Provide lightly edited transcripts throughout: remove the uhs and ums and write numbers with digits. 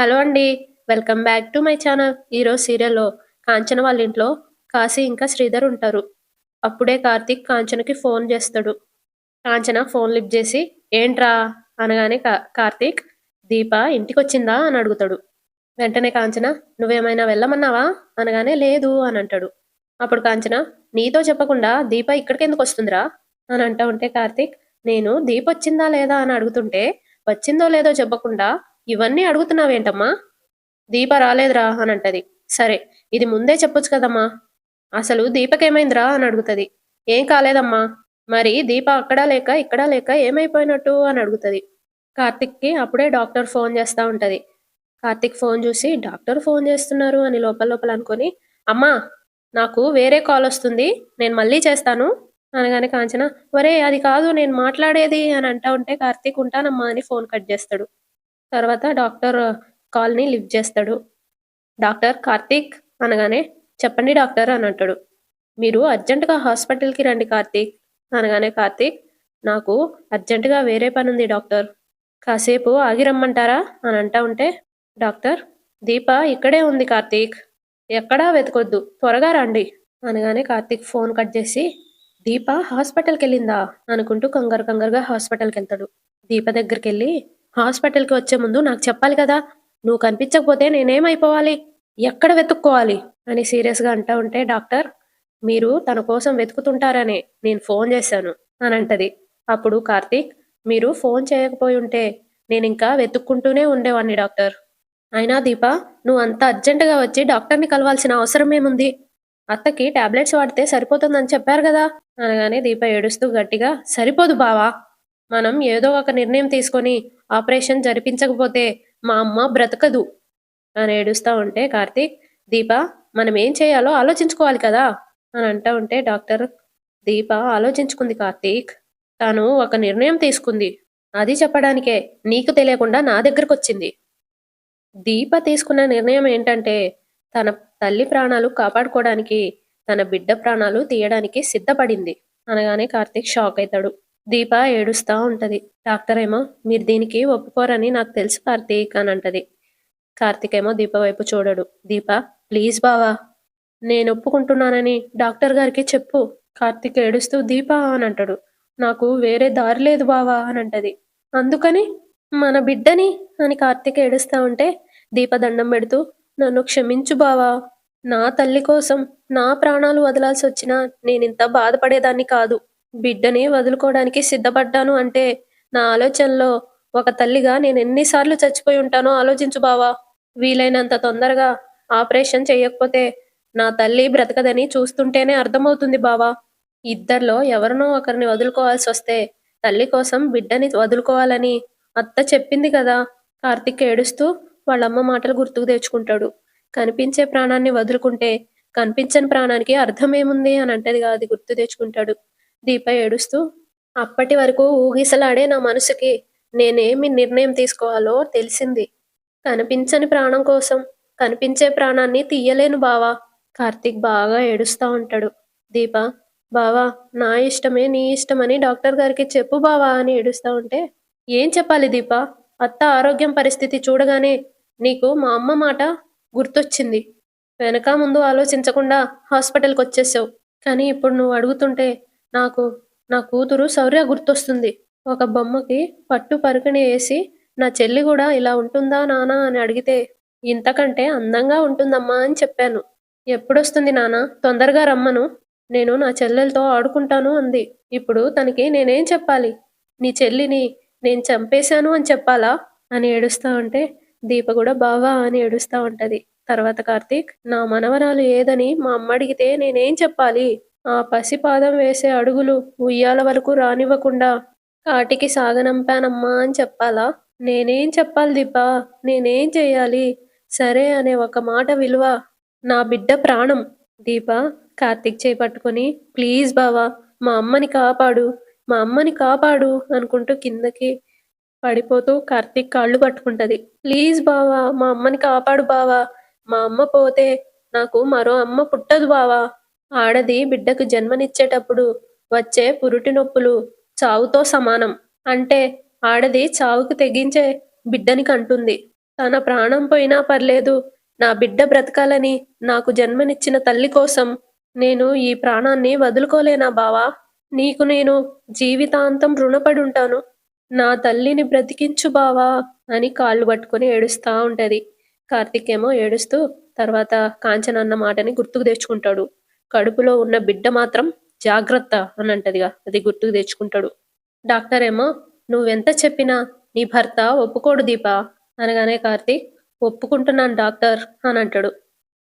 Hello అండి. Welcome back to my channel. ఈరోజు సీరియల్‌లో కాంచన వాళ్ళ ఇంట్లో కాశీ ఇంకా శ్రీధర్ ఉంటారు. అప్పుడే కార్తీక్ కాంచనకి ఫోన్ చేస్తాడు. కాంచన ఫోన్ లిఫ్ట్ చేసి ఏంట్రా అనగానే కార్తీక్ దీప ఇంటికొచ్చిందా అని అడుగుతాడు. వెంటనే కాంచన నువ్వేమైనా వెళ్ళమన్నావా అనగానే లేదు అని అంటాడు. అప్పుడు కాంచన నీతో చెప్పకుండా దీప ఇక్కడికెందుకు వస్తుందిరా అని అంటా ఉంటే కార్తీక్ నేను దీప వచ్చిందా లేదా అని అడుగుతుంటే వచ్చిందో లేదో చెప్పకుండా ఇవన్నీ అడుగుతున్నావేంటమ్మా దీప రాలేదురా అని అంటది. సరే ఇది ముందే చెప్పొచ్చు కదమ్మా అసలు దీపకేమైందిరా అని అడుగుతది. ఏం కాలేదమ్మా మరి దీప అక్కడా లేక ఇక్కడా లేక ఏమైపోయినట్టు అని అడుగుతది. కార్తిక్కి అప్పుడే డాక్టర్ ఫోన్ చేస్తా ఉంటది. కార్తిక్ ఫోన్ చూసి డాక్టర్ ఫోన్ చేస్తున్నారు అని లోపల లోపల అనుకొని అమ్మా నాకు వేరే కాల్ వస్తుంది నేను మళ్ళీ చేస్తాను అనగానే కాంచన ఒరే అది కాదు నేను మాట్లాడేది అని అంటా ఉంటే కార్తీక్ ఉంటానమ్మా అని ఫోన్ కట్ చేస్తాడు. తర్వాత డాక్టర్ కాల్ని లిఫ్ట్ చేస్తాడు. డాక్టర్ కార్తీక్ అనగానే చెప్పండి డాక్టర్ అని అంటాడు. మీరు అర్జెంటుగా హాస్పిటల్కి రండి కార్తీక్ అనగానే కార్తీక్ నాకు అర్జెంటుగా వేరే పని ఉంది డాక్టర్ కాసేపు ఆగి రమ్మంటారా అని అంటా ఉంటే డాక్టర్ దీప ఇక్కడే ఉంది కార్తీక్ ఎక్కడా వెతకొద్దు త్వరగా రండి అనగానే కార్తీక్ ఫోన్ కట్ చేసి దీప హాస్పిటల్కి వెళ్ళిందా అనుకుంటూ కంగారు కంగారుగా హాస్పిటల్కి వెళ్తాడు. దీప దగ్గరికి వెళ్ళి హాస్పిటల్కి వచ్చే ముందు నాకు చెప్పాలి కదా నువ్వు కనిపించకపోతే నేనేమైపోవాలి ఎక్కడ వెతుక్కోవాలి అని సీరియస్గా అంటా ఉంటే డాక్టర్ మీరు తన కోసం వెతుకుతుంటారనే నేను ఫోన్ చేశాను అని అంటది. అప్పుడు కార్తీక్ మీరు ఫోన్ చేయకపోయి ఉంటే నేను ఇంకా వెతుక్కుంటూనే ఉండేవాడిని డాక్టర్ అయినా దీప నువ్వు అంత అర్జెంటుగా వచ్చి డాక్టర్ని కలవాల్సిన అవసరం ఏముంది అత్తకి టాబ్లెట్స్ వాడితే సరిపోతుందని చెప్పారు కదా అనగానే దీప ఏడుస్తూ గట్టిగా సరిపోదు బావా మనం ఏదో ఒక నిర్ణయం తీసుకొని ఆపరేషన్ జరిపించకపోతే మా అమ్మ బ్రతకదు అని ఏడుస్తా ఉంటే కార్తీక్ దీప మనం ఏం చేయాలో ఆలోచించుకోవాలి కదా అని అంటా ఉంటే డాక్టర్ దీప ఆలోచించుకుంది కార్తీక్ తాను ఒక నిర్ణయం తీసుకుంది అది చెప్పడానికే నీకు తెలియకుండా నా దగ్గరకు వచ్చింది. దీప తీసుకున్న నిర్ణయం ఏంటంటే తన తల్లి ప్రాణాలు కాపాడుకోవడానికి తన బిడ్డ ప్రాణాలు తీయడానికి సిద్ధపడింది అనగానే కార్తీక్ షాక్ అవుతాడు. దీప ఏడుస్తా ఉంటది. డాక్టర్ ఏమో మీరు దీనికి ఒప్పుకోరని నాకు తెలుసు కార్తీక్ అని అంటది. కార్తీక్ ఏమో దీప వైపు చూడడు. దీప ప్లీజ్ బావా నేను ఒప్పుకుంటున్నానని డాక్టర్ గారికి చెప్పు కార్తీక్ ఏడుస్తూ దీప అని అంటాడు. నాకు వేరే దారి లేదు బావా అని అంటది. అందుకని మన బిడ్డని అని కార్తీక్ ఏడుస్తా ఉంటే దీప దండం పెడుతూ నన్ను క్షమించు బావా నా తల్లి కోసం నా ప్రాణాలు వదలాల్సి వచ్చినా నేనింత బాధపడేదాన్ని కాదు బిడ్డని వదులుకోవడానికి సిద్ధపడ్డాను అంటే నా ఆలోచనలో ఒక తల్లిగా నేను ఎన్నిసార్లు చచ్చిపోయి ఉంటానో ఆలోచించు బావా వీలైనంత తొందరగా ఆపరేషన్ చేయకపోతే నా తల్లి బ్రతకదని చూస్తుంటేనే అర్థమవుతుంది బావా ఇద్దరిలో ఎవరినో ఒకరిని వదులుకోవాల్సి వస్తే తల్లి కోసం బిడ్డని వదులుకోవాలని అత్త చెప్పింది కదా కార్తిక్ ఏడుస్తూ వాళ్ళమ్మ మాటలు గుర్తుకు తెచ్చుకుంటాడు. కనిపించే ప్రాణాన్ని వదులుకుంటే కనిపించని ప్రాణానికి అర్థమేముంది అని అంటది అది గుర్తు తెచ్చుకుంటాడు. దీప ఏడుస్తూ అప్పటి వరకు ఊగిసలాడే నా మనసుకి నేనేమి నిర్ణయం తీసుకోవాలో తెలిసింది కనిపించని ప్రాణం కోసం కనిపించే ప్రాణాన్ని తీయలేను బావా కార్తీక్ బాగా ఏడుస్తా ఉంటాడు. దీప బావా నా ఇష్టమే నీ ఇష్టమని డాక్టర్ గారికి చెప్పు బావా అని ఏడుస్తా ఉంటే ఏం చెప్పాలి దీప అత్త ఆరోగ్యం పరిస్థితి చూడగానే నీకు మా అమ్మ మాట గుర్తొచ్చింది వెనక ముందు ఆలోచించకుండా హాస్పిటల్కి వచ్చేసావు కానీ ఇప్పుడు నువ్వు అడుగుతుంటే నాకు నా కూతురు శౌర్య గుర్తొస్తుంది ఒక బొమ్మకి పట్టు పరుకని వేసి నా చెల్లి కూడా ఇలా ఉంటుందా నానా అని అడిగితే ఇంతకంటే అందంగా ఉంటుందమ్మా అని చెప్పాను ఎప్పుడొస్తుంది నానా తొందరగా రమ్మను నేను నా చెల్లెలతో ఆడుకుంటాను అంది ఇప్పుడు తనకి నేనేం చెప్పాలి నీ చెల్లిని నేను చంపేశాను అని చెప్పాలా అని ఏడుస్తా ఉంటే దీప కూడా బావా అని ఏడుస్తా ఉంటది. తర్వాత కార్తీక్ నా మనవరాలు ఏదని మా అమ్మ అడిగితే నేనేం చెప్పాలి ఆ పసిపాదం వేసే అడుగులు ఉయ్యాల వరకు రానివ్వకుండా కాటికి సాగనంపానమ్మా అని చెప్పాలా నేనేం చెప్పాలి దీప నేనేం చెయ్యాలి సరే అనే ఒక మాట విలువ నా బిడ్డ ప్రాణం దీప కార్తీక్ చేయి పట్టుకొని ప్లీజ్ బావా మా అమ్మని కాపాడు మా అమ్మని కాపాడు అనుకుంటూ కిందకి పడిపోతూ కార్తీక్ కాళ్ళు పట్టుకుంటది. ప్లీజ్ బావా మా అమ్మని కాపాడు బావా మా అమ్మ పోతే నాకు మరో అమ్మ పుట్టదు బావా ఆడది బిడ్డకు జన్మనిచ్చేటప్పుడు వచ్చే పురుటి నొప్పులు చావుతో సమానం అంటే ఆడది చావుకు తెగించే బిడ్డని కంటుంది తన ప్రాణం పోయినా పర్లేదు. నా బిడ్డ బ్రతకాలని, నాకు జన్మనిచ్చిన తల్లి కోసం నేను ఈ ప్రాణాన్ని వదులుకోలేనా బావా? నీకు నేను జీవితాంతం రుణపడుంటాను. నా తల్లిని బ్రతికించు బావా! అని కాళ్ళు పట్టుకొని ఏడుస్తా ఉంటది. కార్తీక్ ఏమో ఏడుస్తూ తర్వాత కాంచన అన్న మాటని గుర్తుకు తెచ్చుకుంటాడు. కడుపులో ఉన్న బిడ్డ మాత్రం జాగ్రత్త అని అంటదిగా, అది గుర్తుకు తెచ్చుకుంటాడు. డాక్టర్ ఏమో నువ్వెంత చెప్పినా నీ భర్త ఒప్పుకోడు దీపా అనగానే కార్తీక్ ఒప్పుకుంటున్నాను డాక్టర్ అని అంటాడు.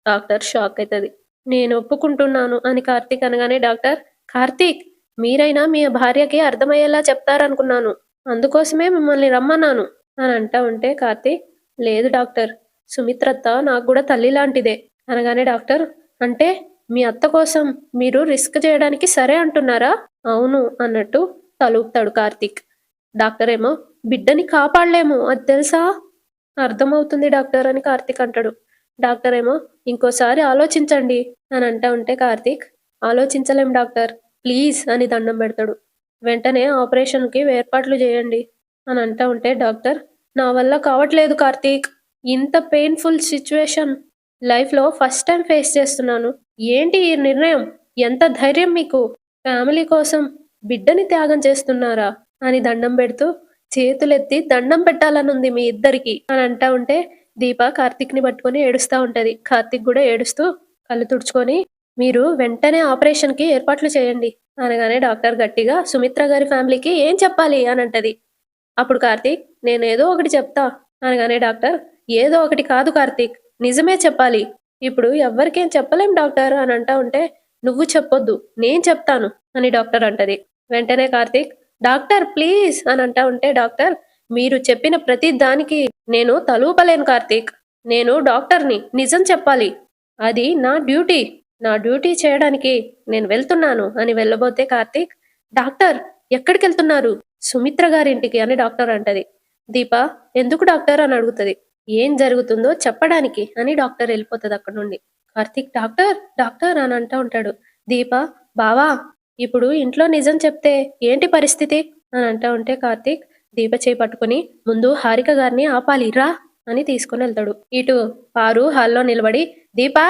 డాక్టర్ షాక్ అవుతుంది. నేను ఒప్పుకుంటున్నాను అని కార్తీక్ అనగానే డాక్టర్ కార్తీక్ మీరైనా మీ భార్యకి అర్థమయ్యేలా చెప్తారనుకున్నాను, అందుకోసమే మిమ్మల్ని రమ్మన్నాను అని అంటా ఉంటే కార్తీక్ లేదు డాక్టర్, సుమిత్రత్త నాకు కూడా తల్లి లాంటిదే అనగానే డాక్టర్ అంటే మీ అత్త కోసం మీరు రిస్క్ చేయడానికి సరే అంటున్నారా? అవును అన్నట్టు తలూపుతాడు కార్తీక్. డాక్టర్ ఏమో బిడ్డని కాపాడలేము అది తెలుసా? అర్థమవుతుంది డాక్టర్ అని కార్తీక్ అంటాడు. డాక్టర్ ఏమో ఇంకోసారి ఆలోచించండి అని అంటా ఉంటే కార్తీక్ ఆలోచించలేం డాక్టర్ ప్లీజ్ అని దండం పెడతాడు. వెంటనే ఆపరేషన్కి ఏర్పాట్లు చేయండి అని అంటా ఉంటే డాక్టర్ నా వల్ల కావట్లేదు కార్తీక్, ఇంత పెయిన్ఫుల్ సిచ్యువేషన్ లైఫ్లో ఫస్ట్ టైం ఫేస్ చేస్తున్నాను. ఏంటి ఈ నిర్ణయం? ఎంత ధైర్యం మీకు? ఫ్యామిలీ కోసం బిడ్డని త్యాగం చేస్తున్నారా అని దండం పెడుతూ చేతులెత్తి దండం పెట్టాలనుంది మీ ఇద్దరికి అని అంటా ఉంటే దీప కార్తీక్ ని పట్టుకొని ఏడుస్తా ఉంటది. కార్తీక్ కూడా ఏడుస్తూ కళ్ళు తుడుచుకొని మీరు వెంటనే ఆపరేషన్ కి ఏర్పాట్లు చేయండి అనగానే డాక్టర్ గట్టిగా సుమిత్ర గారి ఫ్యామిలీకి ఏం చెప్పాలి అని అంటది. అప్పుడు కార్తీక్ నేనేదో ఒకటి చెప్తా అనగానే డాక్టర్ ఏదో ఒకటి కాదు కార్తీక్, నిజమే చెప్పాలి. ఇప్పుడు ఎవ్వరికేం చెప్పలేం డాక్టర్ అని అంటా ఉంటే నువ్వు చెప్పొద్దు నేను చెప్తాను అని డాక్టర్ అంటది. వెంటనే కార్తీక్ డాక్టర్ ప్లీజ్ అని అంటా ఉంటే డాక్టర్ మీరు చెప్పిన ప్రతి దానికి నేను తలూపలేను కార్తీక్, నేను డాక్టర్ని, నిజం చెప్పాలి, అది నా డ్యూటీ, నా డ్యూటీ చేయడానికి నేను వెళ్తున్నాను అని వెళ్ళబోతే కార్తీక్ డాక్టర్ ఎక్కడికి వెళ్తున్నారు? సుమిత్ర గారింటికి అని డాక్టర్ అంటది. దీప ఎందుకు డాక్టర్ అని అడుగుతుంది. ఏం జరుగుతుందో చెప్పడానికి అని డాక్టర్ వెళ్ళిపోతుంది అక్కడ నుండి. కార్తీక్ డాక్టర్ డాక్టర్ అని అంటూ ఉంటాడు. దీప బావా ఇప్పుడు ఇంట్లో నిజం చెప్తే ఏంటి పరిస్థితి అని అంటూ ఉంటే కార్తీక్ దీప చేయి పట్టుకుని ముందు హారిక గారిని ఆపాలి రా అని తీసుకుని వెళ్తాడు. ఇటు పారు హాల్లో నిలబడి దీపా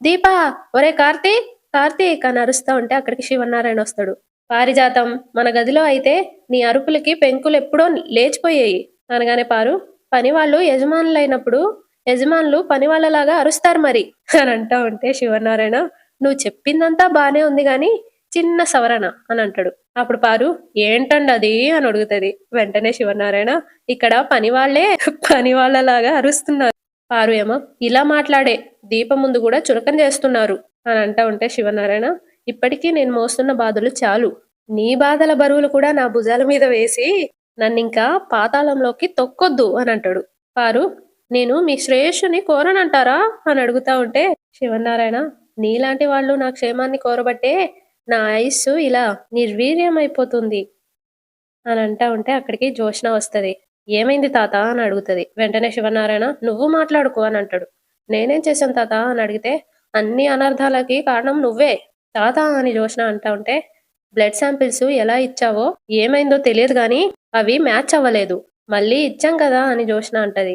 దీపా ఒరే కార్తీక్ కార్తీక్ అని అరుస్తా ఉంటే అక్కడికి శివనారాయణ వస్తాడు. పారిజాతం మన గదిలో అయితే నీ అరుపులకి పెంకులు ఎప్పుడో లేచిపోయాయి అనగానే పారు పనివాళ్ళు యజమానులైనప్పుడు యజమానులు పనివాళ్ళలాగా అరుస్తారు మరి అని అంటా ఉంటే శివనారాయణ నువ్వు చెప్పిందంతా బానే ఉంది గాని చిన్న సవరణ అని అంటాడు. అప్పుడు పారు ఏంటండి అది అని అడుగుతుంది. వెంటనే శివనారాయణ ఇక్కడ పనివాళ్ళలాగా అరుస్తున్నారు. పారు ఏమో ఇలా మాట్లాడే దీపం ముందు కూడా చురకం చేస్తున్నారు అని అంటా ఉంటే శివనారాయణ ఇప్పటికీ నేను మోస్తున్న బాధలు చాలు, నీ బాధల బరువులు కూడా నా భుజాల మీద వేసి నన్నింకా పాతాళంలోకి తొక్కొద్దు అని అంటాడు. పారు నేను మీ శ్రేయస్సుని కోరనంటారా అని అడుగుతా ఉంటే శివనారాయణ నీలాంటి వాళ్ళు నా క్షేమాన్ని కోరబట్టే నా ఆయుస్సు ఇలా నిర్వీర్యం అయిపోతుంది అని అంటా ఉంటే అక్కడికి జోష్న వస్తుంది. ఏమైంది తాత అని అడుగుతుంది. వెంటనే శివనారాయణ నువ్వు మాట్లాడుకో అని అంటాడు. నేనేం చేశాను తాత అని అడిగితే అన్ని అనర్థాలకి కారణం నువ్వే తాత అని జోష్న అంటా ఉంటే బ్లడ్ శాంపిల్స్ ఎలా ఇచ్చావో ఏమైందో తెలియదు గాని అవి మ్యాచ్ అవ్వలేదు, మళ్ళీ ఇచ్చాం కదా అని జోష్న అంటది.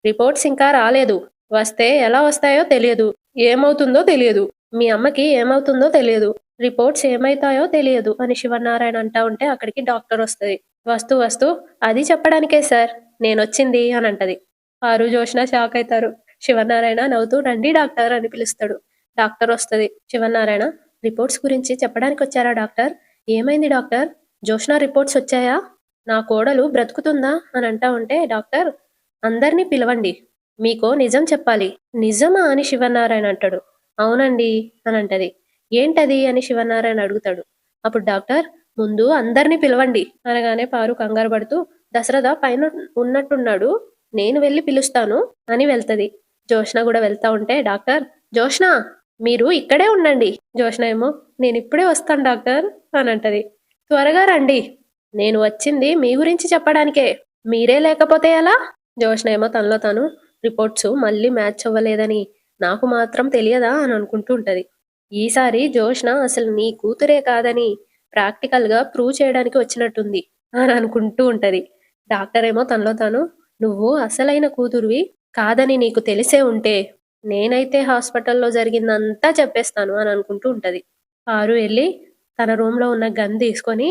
రిపోర్ట్స్ ఇంకా రాలేదు, వస్తే ఎలా వస్తాయో తెలియదు, ఏమవుతుందో తెలియదు, మీ అమ్మకి ఏమవుతుందో తెలియదు, రిపోర్ట్స్ ఏమైతాయో తెలియదు అని శివనారాయణ అంటా ఉంటే అక్కడికి డాక్టర్ వస్తుంది. వస్తూ వస్తూ అది చెప్పడానికే సార్ నేను వచ్చింది అని అంటది. ఆరు జోష్న షాక్ అవుతారు. శివనారాయణ నవ్వుతూ రండి డాక్టర్ అని పిలుస్తాడు. డాక్టర్ వస్తుంది. శివనారాయణ రిపోర్ట్స్ గురించి చెప్పడానికి వచ్చారా డాక్టర్? ఏమైంది డాక్టర్? జోష్న రిపోర్ట్స్ వచ్చాయా? నా కోడలు బ్రతుకుతుందా అని అంటా ఉంటే డాక్టర్ అందరినీ పిలవండి, మీకో నిజం చెప్పాలి. నిజమా అని శివనారాయణ అంటాడు. అవునండి అని అంటది. ఏంటది అని శివనారాయణ అడుగుతాడు. అప్పుడు డాక్టర్ ముందు అందరినీ పిలవండి అనగానే పారు కంగారు పడుతూ దశరథ పైన ఉన్నట్టున్నాడు, నేను వెళ్ళి పిలుస్తాను అని వెళ్తది. జోష్న కూడా వెళ్తా ఉంటే డాక్టర్ జోష్న మీరు ఇక్కడే ఉండండి. జోష్న ఏమో నేను ఇప్పుడే వస్తాను డాక్టర్ అని అంటది. త్వరగా రండి, నేను వచ్చింది మీ గురించి చెప్పడానికే, మీరే లేకపోతే ఎలా? జోష్న ఏమో తనలో తాను రిపోర్ట్స్ మళ్ళీ మ్యాచ్ అవ్వలేదని నాకు మాత్రం తెలియదా అని అనుకుంటూ ఉంటది. ఈసారి జోష్న అసలు నీ కూతురే కాదని ప్రాక్టికల్ గా ప్రూవ్ చేయడానికి వచ్చినట్టుంది అని అనుకుంటూ ఉంటది. డాక్టర్ ఏమో తనలో తాను నువ్వు అసలైన కూతురివి కాదని నీకు తెలిసే ఉంటే నేనైతే హాస్పిటల్‌లో జరిగిందంతా చెప్పేస్తాను అని అనుకుంటూ ఉంటది. పారు ఎళ్లి తన రూమ్‌లో ఉన్న గన్ తీసుకొని,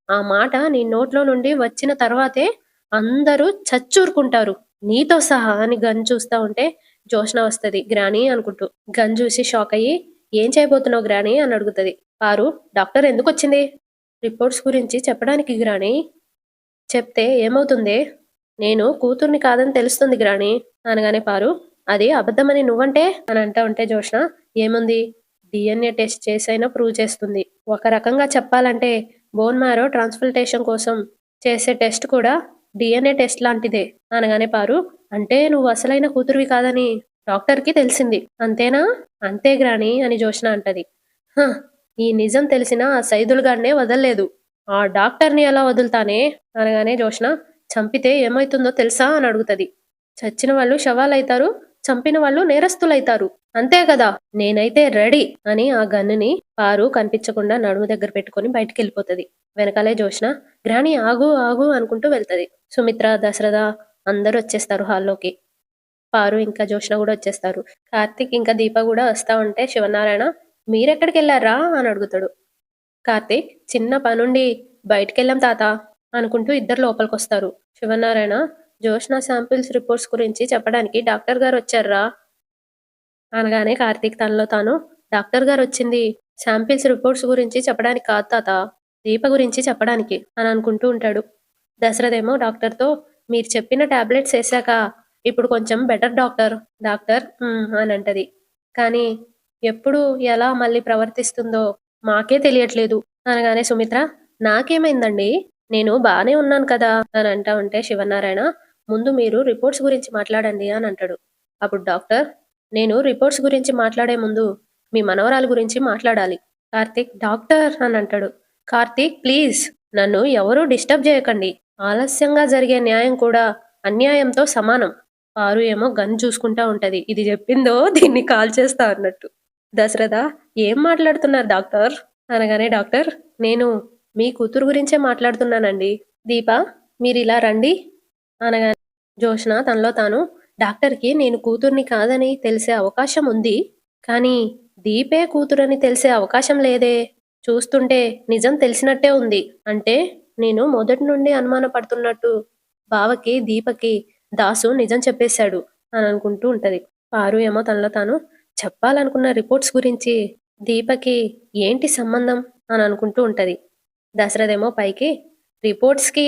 ఆ మాట నీ నోట్లో నుండి వచ్చిన తర్వాతే అందరూ చచ్చూరుకుంటారు. నీతో సహా అని గన్ చూస్తా ఉంటే జోష్న వస్తది. గ్రానీ అనుకుంటూ. గన్ చూసి షాక్ అయ్యి, "ఏం చేయబోతున్నావు గ్రానీ" అని అడుగుతది. పారు, "డాక్టర్ ఎందుకొచ్చింది?" "రిపోర్ట్స్ గురించి చెప్పడానికి గ్రానీ." "చెప్తే ఏమవుతుందే?" "నేను కూతుర్ని కాదని తెలుస్తుంది గ్రానీ" అనగానే పారు, "అది అబద్ధమని నువ్వంటే" అని అంటా ఉంటే జోష్న, "ఏముంది? డీఎన్ఏ టెస్ట్ చేసైనా ప్రూవ్ చేస్తుంది. ఒక రకంగా చెప్పాలంటే బోన్ మ్యారో ట్రాన్స్‌ప్లాంటేషన్ కోసం చేసే టెస్ట్ కూడా డీఎన్ఏ టెస్ట్ లాంటిదే" అనగానే పారు, "అంటే నువ్వు అసలైన కూతురివి కాదని డాక్టర్‌కి తెలిసింది. అంతేనా?" "అంతే గ్రానీ" అని జోష్న అంటది. "హ! ఈ నిజం తెలిసినా ఆ సైదులు గాడినే వదల్లేదు. ఆ డాక్టర్‌ని ఎలా వదులుతానే?" అనగానే జోష్న, "చంపితే ఏమైతుందో తెలుసా?" అని అడుగుతది. "చచ్చిన వాళ్ళు శవాలైతారు. చంపిన వాళ్ళు నేరస్తులైతారు. అంతే కదా! నేనైతే రెడీ" అని ఆ గన్నుని పారు కనిపించకుండా నడుము దగ్గర పెట్టుకొని బయటికెళ్ళిపోతది. వెనకాలే జోష్న, "గ్రానీ ఆగు, ఆగు" అనుకుంటూ వెళ్తది. సుమిత్ర, దశరథ అందరూ వచ్చేస్తారు హాల్లోకి. పారు ఇంకా జోష్న గూడా వచ్చేస్తారు. కార్తీక్ ఇంకా దీప గూడా వస్తా ఉంటే శివనారాయణ, "మీరెక్కడికెళ్లార్రా?" అని అడుగుతాడు. కార్తీక్, "చిన్న పనుండి బయటికెళ్ళాం తాత" అనుకుంటూ ఇద్దరు లోపలికొస్తారు. శివనారాయణ, "జోష్న శాంపిల్స్ రిపోర్ట్స్ గురించి చెప్పడానికి డాక్టర్ గారొచ్చార్రా" అనగానే కార్తీక్ తనలో తాను, "డాక్టర్ గారొచ్చింది శాంపిల్స్ రిపోర్ట్స్ గురించి చెప్పడానికి కాదు తాత, దీప గురించి చెప్పడానికి" అని అనుకుంటూ ఉంటాడు. దశరథేమో డాక్టర్‌తో, "మీరు చెప్పిన టాబ్లెట్స్ ఏశాక ఇప్పుడు కొంచెం బెటర్ డాక్టర్." డాక్టర్ అని అంటది. "కానీ ఎప్పుడు ఎలా మళ్ళీ ప్రవర్తిస్తుందో మాకే తెలియట్లేదు" అనగానే సుమిత్ర, "నాకేమైందండి? నేను బానే ఉన్నాను కదా" అని అంటా ఉంటే శివనారాయణ, "ముందు మీరు రిపోర్ట్స్ గురించి మాట్లాడండి" అని అంటాడు. అప్పుడు డాక్టర్, "నేను రిపోర్ట్స్ గురించి మాట్లాడే ముందు మీ మనవరాలు గురించి మాట్లాడాలి." కార్తీక్, "డాక్టర్" అని అంటాడు. "కార్తీక్ ప్లీజ్ నన్ను ఎవరూ డిస్టర్బ్ చేయకండి. ఆలస్యంగా జరిగే న్యాయం కూడా అన్యాయంతో సమానం." పారు ఏమో గన్ చూసుకుంటా ఉంటది. ఇది చెప్పిందో దీన్ని కాల్చేస్తా అన్నట్టు. దశరథ, "ఏం మాట్లాడుతున్నారు డాక్టర్?" అనగానే డాక్టర్, "నేను మీ కూతురు గురించే మాట్లాడుతున్నానండి." దీప, "మీరిలా రండి" అనగానే జోష్న తనలో తాను, డాక్టర్‌కి నేను కూతుర్ని కాదని తెలిసే అవకాశం ఉంది. కానీ దీపే కూతురని తెలిసే అవకాశం లేదే. చూస్తుంటే నిజం తెలిసినట్టే ఉంది. అంటే నేను మొదటి నుండి అనుమానపడుతున్నట్టు బావకి, దీపకి దాసు నిజం చెప్పేశాడు అని అనుకుంటూ ఉంటది. పారు ఏమో తనలో తాను, చెప్పాలనుకున్న రిపోర్ట్స్ గురించి దీపకి ఏంటి సంబంధం అని అనుకుంటూ ఉంటది. దశరథేమో పైకి, రిపోర్ట్స్‌కి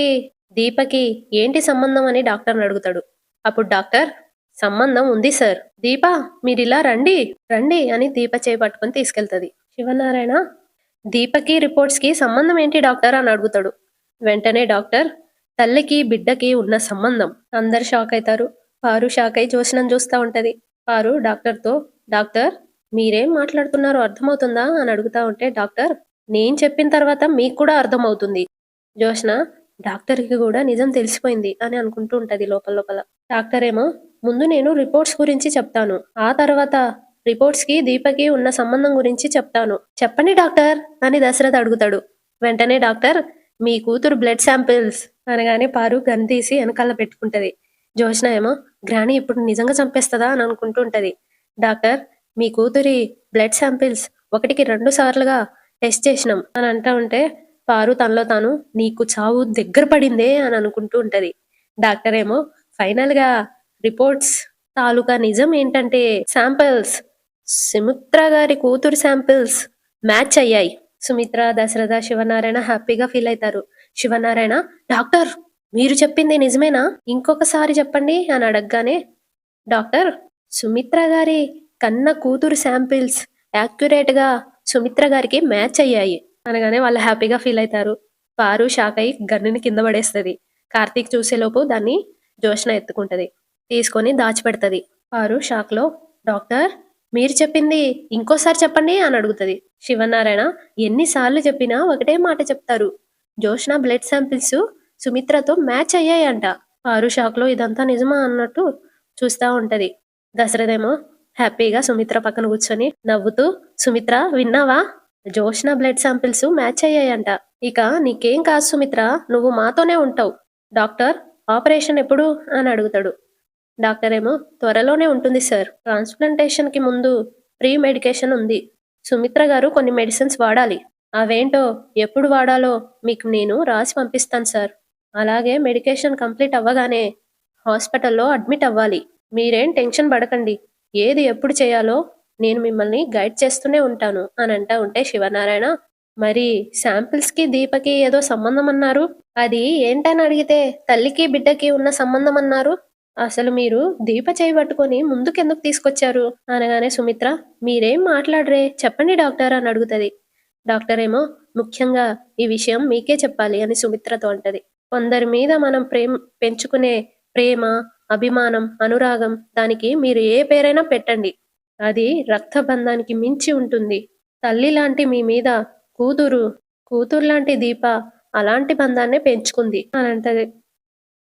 దీపకి ఏంటి సంబంధం అని డాక్టర్‌ని అడుగుతాడు. అప్పుడు డాక్టర్, "సంబంధం ఉంది సార్. దీప మీరిలా రండి, రండి" అని దీప చేయి పట్టుకొని తీసుకెళ్తది. శివనారాయణ, "దీపకి రిపోర్ట్స్‌కి సంబంధం ఏంటి డాక్టర్" అని అడుగుతాడు. వెంటనే డాక్టర్, "తల్లికి బిడ్డకి ఉన్న సంబంధం." అందరు షాక్ అయితారు. పారు షాక్ అయి జోష్నని చూస్తా ఉంటది. పారు డాక్టర్‌తో, "డాక్టర్ మీరేం మాట్లాడుతున్నారో అర్థమవుతుందా?" అని అడుగుతా ఉంటే డాక్టర్, "నేను చెప్పిన తర్వాత మీకు కూడా అర్థమవుతుంది." జోష్న, "డాక్టర్‌కి గూడా నిజం తెలిసిపోయింది" అని అనుకుంటూ ఉంటది లోపల లోపల. డాక్టర్ ఏమో, "ముందు నేను రిపోర్ట్స్ గురించి చెప్తాను. ఆ తర్వాత రిపోర్ట్స్‌కి, దీపకి ఉన్న సంబంధం గురించి చెప్తాను." "చెప్పండి డాక్టర్" అని దశరథ్ అడుగుతాడు. వెంటనే డాక్టర్, "మీ కూతురు బ్లడ్ శాంపిల్స్" అనగానే పారు గన్ తీసి ఎనకాల పెట్టుకుంటది. జోష్న ఏమో, "గ్రానీ ఇప్పుడు నిజంగా చంపేస్తదా" అని అనుకుంటూ ఉంటది. డాక్టర్, "మీ కూతురి బ్లడ్ శాంపిల్స్ 1కి 2 సార్లుగా టెస్ట్ చేసినాం" అని అంటా ఉంటే పారు తనలో తాను, "నీకు చావు దగ్గర పడిందే" అని అనుకుంటూ ఉంటది. డాక్టర్ ఏమో, "ఫైనల్‌గా రిపోర్ట్స్ తాలూకా నిజం ఏంటంటే శాంపిల్స్ సుమిత్ర గారి కూతురు శాంపిల్స్ మ్యాచ్ అయ్యాయి." సుమిత్ర, దశరథ, శివనారాయణ హ్యాపీగా ఫీల్ అయితారు. శివనారాయణ, "డాక్టర్ మీరు చెప్పింది నిజమేనా? ఇంకొకసారి చెప్పండి" అని అడగగానే డాక్టర్, "సుమిత్ర గారి కన్న కూతురు శాంపిల్స్ యాక్యురేట్‌గా సుమిత్ర గారికి మ్యాచ్ అయ్యాయి" అనగానే వాళ్ళు హ్యాపీగా ఫీల్ అయితారు. పారు షాక్ అయ్యి గన్నుని కింద పడేస్తది. కార్తీక్ చూసేలోపు దాన్ని జోష్న ఎత్తుకుంటది. తీసుకొని దాచిపెడతది. పారు షాక్‌లో, "డాక్టర్ మీరు చెప్పింది ఇంకోసారి చెప్పండి" అని అడుగుతది. శివనారాయణ, "ఎన్ని సార్లు చెప్పినా ఒకటే మాట చెప్తారు. జోష్న బ్లడ్ శాంపిల్స్ సుమిత్రతో మ్యాచ్ అయ్యాయంట." పారు షాక్‌లో ఇదంతా నిజమా అన్నట్టు చూస్తా ఉంటది. దశరథేమో హ్యాపీగా సుమిత్ర పక్కన కూర్చొని నవ్వుతూ, "సుమిత్ర విన్నావా? జోష్న బ్లడ్ శాంపిల్స్ మ్యాచ్ అయ్యాయంట. ఇక నీకేం కాదు సుమిత్ర, నువ్వు మాతోనే ఉంటావు. డాక్టర్ ఆపరేషన్ ఎప్పుడు అని అడుగుతాడు. డాక్టర్ ఏమో త్వరలోనే ఉంటుంది సార్. ట్రాన్స్‌ప్లాంటేషన్‌కి ముందు ప్రీ మెడికేషన్ ఉంది. సుమిత్ర గారు కొన్ని మెడిసిన్స్ వాడాలి. అవేంటో ఎప్పుడు వాడాలో మీకు నేను రాసి పంపిస్తాను సార్. అలాగే మెడికేషన్ కంప్లీట్ అవ్వగానే హాస్పిటల్‌లో అడ్మిట్ అవ్వాలి. మీరేం టెన్షన్ పడకండి. ఏది ఎప్పుడు చేయాలో నేను మిమ్మల్ని గైడ్ చేస్తూనే ఉంటాను అని అంటా ఉంటే శివనారాయణ, మరి శాంపిల్స్‌కి దీపకి ఏదో సంబంధం అన్నారు. అది ఏంటని అడిగితే తల్లికి బిడ్డకి ఉన్న సంబంధం అన్నారు. అసలు మీరు దీప చేయి పట్టుకొని ముందుకెందుకు తీసుకొచ్చారు అనగానే సుమిత్ర, మీరేం మాట్లాడరే చెప్పండి డాక్టర్ అని అడుగుతది. డాక్టర్ ఏమో ముఖ్యంగా ఈ విషయం మీకే చెప్పాలి అని సుమిత్రతో అంటది. కొందరి మీద మనం పెంచుకునే ప్రేమ, అభిమానం, అనురాగం దానికి మీరు ఏ పేరైనా పెట్టండి. అది రక్తబంధానికి మించి ఉంటుంది. తల్లి లాంటి మీ మీద కూతురు, కూతురు లాంటి దీప అలాంటి బంధాన్నే పెంచుకుంది అని అంటది.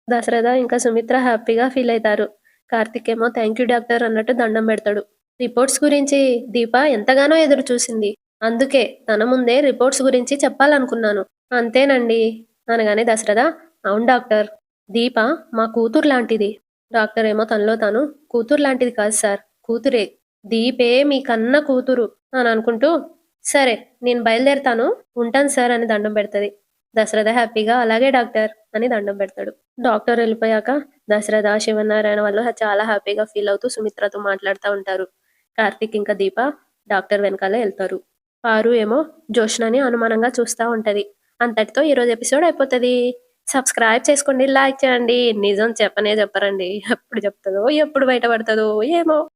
దశరథ ఇంకా సుమిత్ర హ్యాపీగా ఫీల్ అవుతారు. కార్తిక్ ఏమో థ్యాంక్ యూ డాక్టర్ అన్నట్టు దండం పెడతాడు. రిపోర్ట్స్ గురించి దీప ఎంతగానో ఎదురు చూసింది. అందుకే తన ముందే రిపోర్ట్స్ గురించి చెప్పాలనుకున్నాను. అంతేనండి అనగానే దశరథ, అవును డాక్టర్, దీప మా కూతురు లాంటిది. డాక్టర్ ఏమో తనలో తాను, కూతురు లాంటిది కాదు సార్, కూతురే. దీపే మీ కన్న కూతురు అని అనుకుంటూ, సరే నేను బయలుదేరతాను, ఉంటాను సార్ అని దండం పెడతది. దశరథ హ్యాపీగా అలాగే డాక్టర్ అని దండం పెడతాడు. డాక్టర్ వెళ్ళిపోయాక దశరథ, శివనారాయణ వాళ్ళు చాలా హ్యాపీగా ఫీల్ అవుతూ సుమిత్రతో మాట్లాడుతూ ఉంటారు. కార్తిక్ ఇంకా దీప డాక్టర్ వెనకాలే వెళ్తారు. పారు ఏమో జోష్నని అనుమానంగా చూస్తూ ఉంటది. అంతటితో ఈరోజు ఎపిసోడ్ అయిపోతుంది. సబ్స్క్రైబ్ చేసుకోండి, లైక్ చేయండి. నిజం చెప్పనే చెప్పరండి, ఎప్పుడు చెప్తుందో ఎప్పుడు బయటపడుతుందో ఏమో.